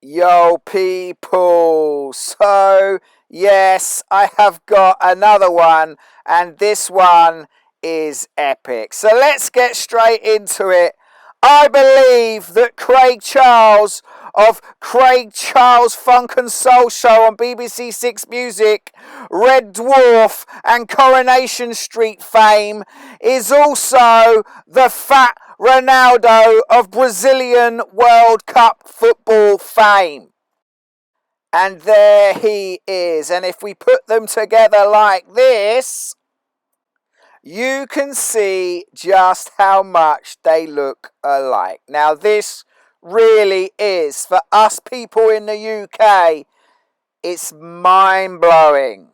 Yo, people. So, yes, I have got another one, and this one is epic. So, let's get straight into it. I believe that Craig Charles of Craig Charles Funk and Soul Show on BBC Six Music, Red Dwarf, and Coronation Street fame is also the fat Ronaldo of Brazilian World Cup football fame. And there he is. And if we put them together like this, you can see just how much they look alike. Now, this really is, for us people in the UK, it's mind-blowing.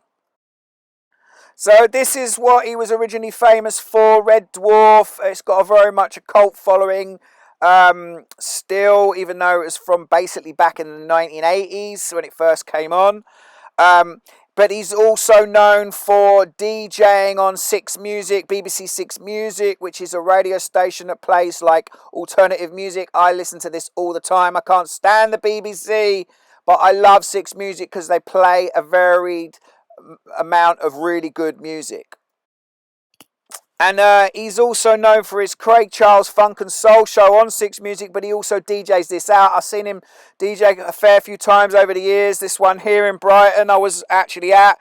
So this is what he was originally famous for, Red Dwarf. It's got a very much a cult following still, even though it was from basically back in the 1980s when it first came on. But he's also known for DJing on Six Music, BBC Six Music, which is a radio station that plays like alternative music. I listen to this all the time. I can't stand the BBC, but I love Six Music because they play a varied amount of really good music. And he's also known for his Craig Charles Funk and Soul Show on Six Music, but he also DJs this out. I've seen him DJ a fair few times over the years. This one here in Brighton I was actually at.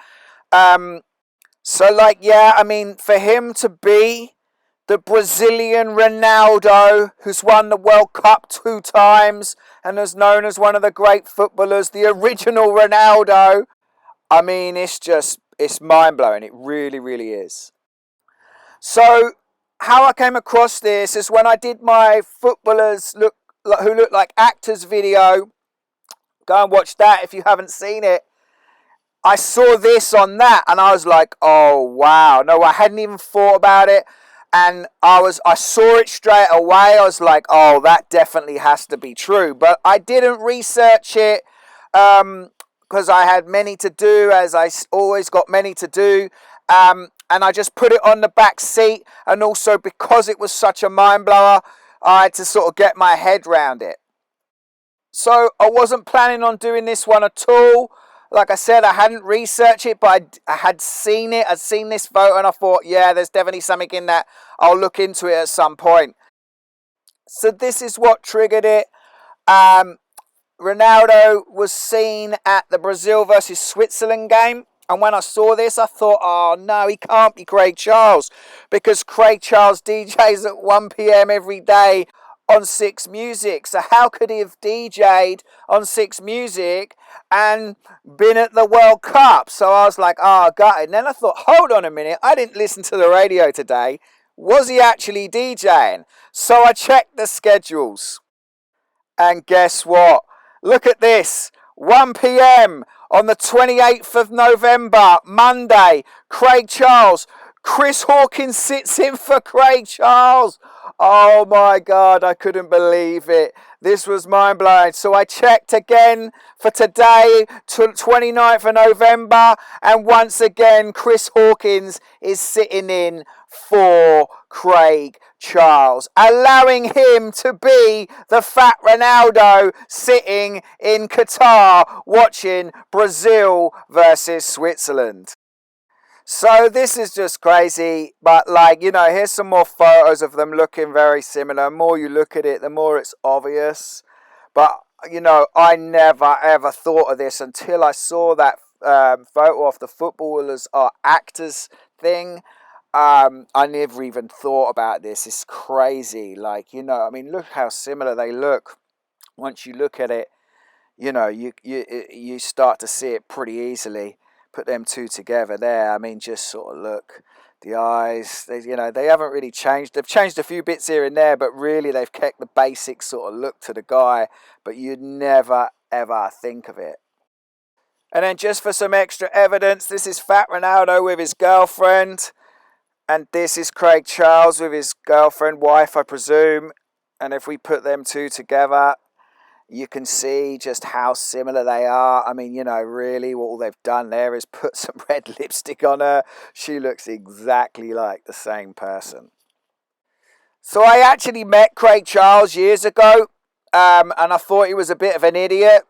So like, yeah, I mean, for him to be the Brazilian Ronaldo, who's won the World Cup 2 times and is known as one of the great footballers, the original Ronaldo, I mean, it's mind-blowing. It really, really is. So, how I came across this is when I did my footballers who look like actors video. Go and watch that if you haven't seen it. I saw this on that and I was like, oh, wow. No, I hadn't even thought about it. And I saw it straight away. I was like, oh, that definitely has to be true. But I didn't research it. Because I had many to do, as I always got many to do. And I just put it on the back seat. And also because it was such a mind blower, I had to sort of get my head round it. So I wasn't planning on doing this one at all. Like I said, I hadn't researched it, but I had seen it. I'd seen this photo and I thought, yeah, there's definitely something in that. I'll look into it at some point. So this is what triggered it. Ronaldo was seen at the Brazil versus Switzerland game. And when I saw this, I thought, oh, no, he can't be Craig Charles. Because Craig Charles DJs at 1 p.m. every day on Six Music. So how could he have DJ'd on Six Music and been at the World Cup? So I was like, oh, got it. And then I thought, hold on a minute. I didn't listen to the radio today. Was he actually DJing? So I checked the schedules. And guess what? Look at this. 1 p.m. on the 28th of November, Monday, Craig Charles. Chris Hawkins sits in for Craig Charles. Oh my God, I couldn't believe it. This was mind-blowing. So I checked again for today, 29th of November. And once again, Chris Hawkins is sitting in for Craig Charles, allowing him to be the fat Ronaldo sitting in Qatar watching Brazil versus Switzerland. So this is just crazy, but like, you know, here's some more photos of them looking very similar. The more you look at it, the more it's obvious. But, you know, I never ever thought of this until I saw that photo of the footballers are actors thing. I never even thought about this. It's crazy. Like, you know, I mean, look how similar they look. Once you look at it, you know, you start to see it pretty easily. Put them two together there. I mean, just sort of look. The eyes, they haven't really changed. They've changed a few bits here and there, but really they've kept the basic sort of look to the guy. But you'd never, ever think of it. And then just for some extra evidence, this is Fat Ronaldo with his girlfriend. And this is Craig Charles with his girlfriend, wife, I presume. And if we put them two together, you can see just how similar they are. I mean, you know, really what all they've done there is put some red lipstick on her. She looks exactly like the same person. So I actually met Craig Charles years ago, and I thought he was a bit of an idiot.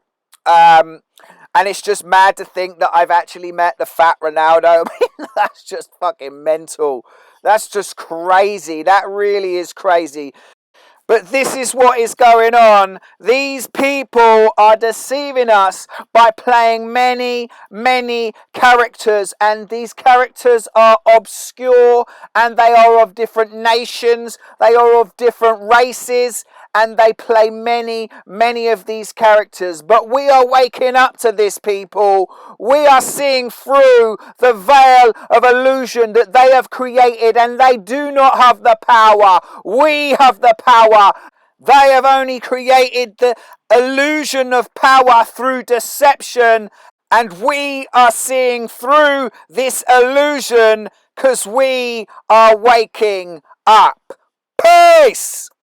And it's just mad to think that I've actually met the fat Ronaldo. I mean, that's just fucking mental. That's just crazy. That really is crazy. But this is what is going on. These people are deceiving us by playing many, many characters. And these characters are obscure and they are of different nations. They are of different races. And they play many, many of these characters. But we are waking up to this, people. We are seeing through the veil of illusion that they have created, and they do not have the power. We have the power. They have only created the illusion of power through deception, and we are seeing through this illusion because we are waking up. Peace!